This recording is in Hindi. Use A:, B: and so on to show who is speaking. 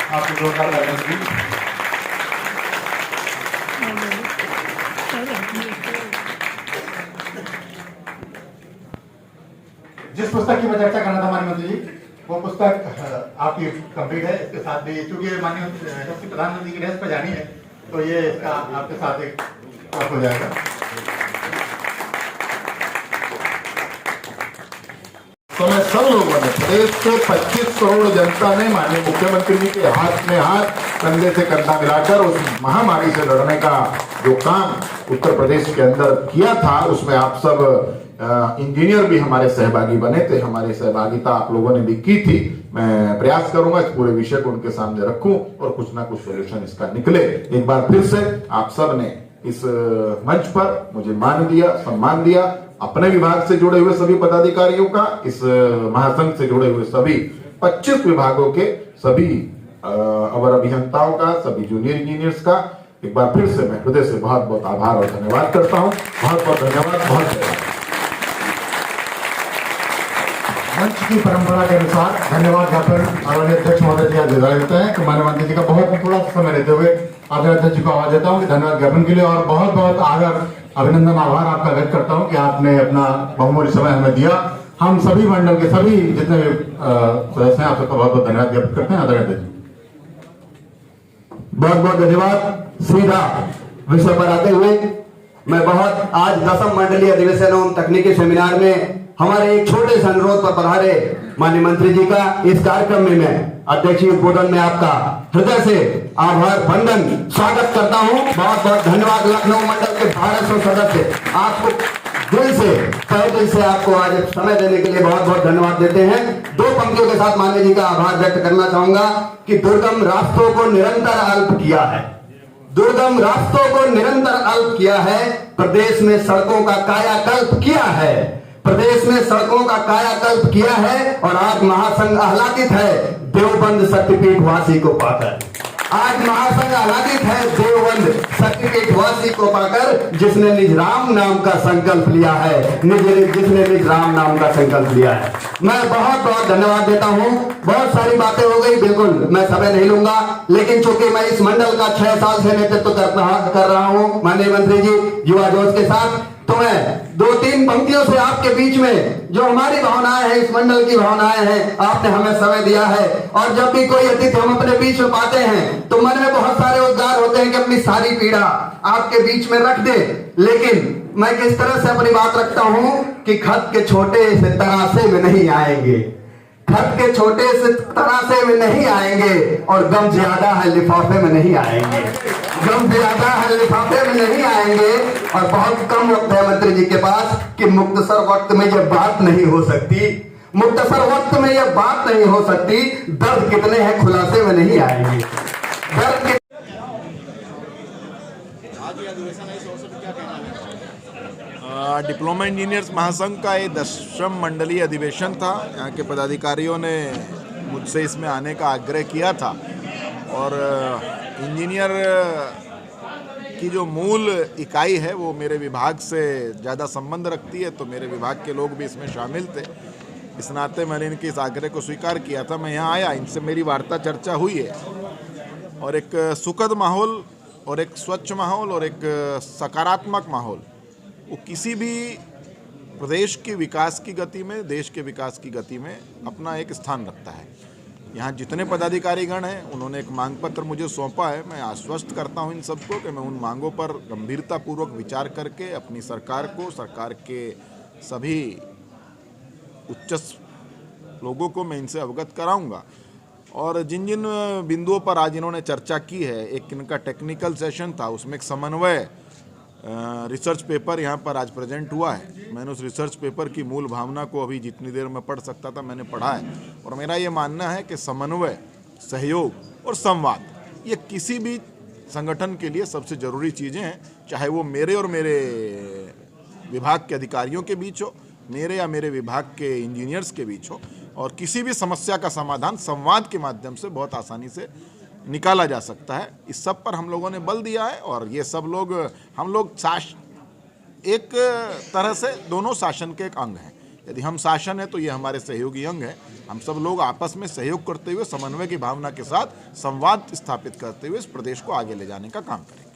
A: आपको जोरदार तालियां दी। जिस पुस्तक की मैं चर्चा करना था माननीय मंत्री जी, वो पुस्तक आपकी कंप्लीट है। इसके साथ भी चूंकि माननीय प्रधानमंत्री की डेस्क पर जानी है, तो ये इसका आपके साथ एक वर्क हो जाएगा।
B: तो मैं सब लोगों ने, प्रदेश के 25 करोड़ जनता ने माननीय मुख्यमंत्री जी के हाथ में हाथ, कंधे से कंधा मिलाकर उस महामारी से लड़ने का जो काम उत्तर प्रदेश के अंदर किया था, उसमें आप सब इंजीनियर भी हमारे सहभागी बने थे। हमारी सहभागिता आप लोगों ने भी की थी। मैं प्रयास करूंगा इस पूरे विषय को उनके सामने रखूं और कुछ ना कुछ सोल्यूशन इसका निकले। एक बार फिर से आप सब ने इस मंच पर मुझे मान दिया, सम्मान दिया। अपने विभाग से जुड़े हुए सभी पदाधिकारियों का, इस महासंघ से जुड़े हुए सभी 25 विभागों के सभी अवर अभियंताओं का, सभी जूनियर इंजीनियर्स का एक बार फिर से मैं हृदय से बहुत बहुत आभार और धन्यवाद करता हूं। बहुत बहुत धन्यवाद, बहुत धन्यवाद।
A: मंच की परंपरा के अनुसार धन्यवाद ज्ञापन आदरणीय अध्यक्ष महोदय जी आज दे देते हैं कि माननीय मंत्री जी का बहुत थोड़ा समय लेते हुए आदरणीय अध्यक्ष जी को आवाज देता हूँ कि धन्यवाद ज्ञापन के लिए, और बहुत बहुत आदर, अभिनंदन, आभार आपका व्यक्त करता हूँ कि आपने अपना बहुमूल्य समय हमें दिया। हम सभी मंडल के सभी जितने भी सदस्य हैं, आप सबका बहुत बहुत धन्यवाद ज्ञापन करते हैं। आदरणीय अध्यक्ष
C: बहुत बहुत धन्यवाद। सीधा विषय पर आते हुए मैं बहुत आज 10वीं मंडलीय अधिवेशन एवं तकनीकी सेमिनार में हमारे एक छोटे से अनुरोध पर पधारे माननीय मंत्री जी का इस कार्यक्रम में मैं अध्यक्षीय उद्बोधन में आपका हृदय से आभार वंदन स्वागत करता हूं। बहुत बहुत धन्यवाद। लखनऊ मंडल के 1200 सदस्य आपको दिल से, तहे दिल से आपको आज समय देने के लिए बहुत बहुत धन्यवाद देते हैं। दो पंक्तियों के साथ माननीय जी का आभार व्यक्त करना चाहूंगा कि दुर्गम रास्तों को निरंतर अल्प किया है, दुर्गम रास्तों को निरंतर अल्प किया है, प्रदेश में सड़कों का कायाकल्प किया है, प्रदेश में सड़कों का कायाकल्प किया है। और आज महासंघ आह्लादित है देवबंद शक्तिपीठ वासी को पाकर। आज महासंघ आह्लादित है देवबंद शक्तिपीठ वासी को पाकर, जिसने निज राम नाम का संकल्प लिया है, जिसने निज राम नाम का संकल्प लिया है। मैं बहुत बहुत धन्यवाद देता हूं। बहुत सारी बातें हो गई, बिल्कुल मैं समय नहीं लूंगा, लेकिन चूंकि मैं इस मंडल का 6 साल से नेतृत्व कर रहा हूं माननीय मंत्री जी युवा जोश के साथ, तो मैं 2-3 पंक्तियों से आपके बीच में जो हमारी भावनाएं हैं, इस मंडल की भावनाएं हैं, आपने हमें समय दिया है। और जब भी कोई अतिथि हम अपने बीच में पाते हैं तो मन में बहुत सारे उद्गार होते हैं कि अपनी सारी पीड़ा आपके बीच में रख दे, लेकिन मैं किस तरह से अपनी बात रखता हूं कि खत के छोटे से तरासे में नहीं आएंगे, खत के छोटे से तरासे में नहीं आएंगे, और गम ज्यादा है लिफाफे में नहीं आएंगे, गम ज्यादा है लिफाफे में नहीं आएंगे। और बहुत कम वक्त है मंत्री जी के पास कि मुख्तसर वक्त में यह बात नहीं हो सकती, मुख्तसर वक्त में यह बात नहीं हो सकती। दर्द कितने हैं खुलासे में नहीं आएंगे, दर्द
D: डिप्लोमा इंजीनियर्स महासंघ का ये 10वीं मंडलीय अधिवेशन था। यहाँ के पदाधिकारियों ने मुझसे इसमें आने का आग्रह किया था, और इंजीनियर की जो मूल इकाई है वो मेरे विभाग से ज़्यादा संबंध रखती है, तो मेरे विभाग के लोग भी इसमें शामिल थे। इस नाते मैंने इनके इस आग्रह को स्वीकार किया था। मैं यहाँ आया, इनसे मेरी वार्ता चर्चा हुई है, और एक सुखद माहौल और एक स्वच्छ माहौल और एक सकारात्मक माहौल वो किसी भी प्रदेश के विकास की गति में, देश के विकास की गति में अपना एक स्थान रखता है। यहाँ जितने पदाधिकारीगण हैं उन्होंने एक मांग पत्र मुझे सौंपा है। मैं आश्वस्त करता हूँ इन सबको कि मैं उन मांगों पर गंभीरतापूर्वक विचार करके अपनी सरकार को, सरकार के सभी उच्च लोगों को मैं इनसे अवगत कराऊंगा। और जिन जिन बिंदुओं पर आज इन्होंने चर्चा की है, एक इनका टेक्निकल सेशन था, उसमें एक समन्वय रिसर्च पेपर यहाँ पर आज प्रेजेंट हुआ है। मैंने उस रिसर्च पेपर की मूल भावना को अभी जितनी देर में पढ़ सकता था मैंने पढ़ा है, और मेरा ये मानना है कि समन्वय, सहयोग और संवाद ये किसी भी संगठन के लिए सबसे ज़रूरी चीज़ें हैं, चाहे वो मेरे और मेरे विभाग के अधिकारियों के बीच हो, मेरे या मेरे विभाग के इंजीनियर्स के बीच हो। और किसी भी समस्या का समाधान संवाद के माध्यम से बहुत आसानी से निकाला जा सकता है। इस सब पर हम लोगों ने बल दिया है, और ये सब लोग, हम लोग एक तरह से दोनों शासन के एक अंग हैं। यदि हम शासन है तो ये हमारे सहयोगी अंग है। हम सब लोग आपस में सहयोग करते हुए, समन्वय की भावना के साथ संवाद स्थापित करते हुए इस प्रदेश को आगे ले जाने का काम करेंगे।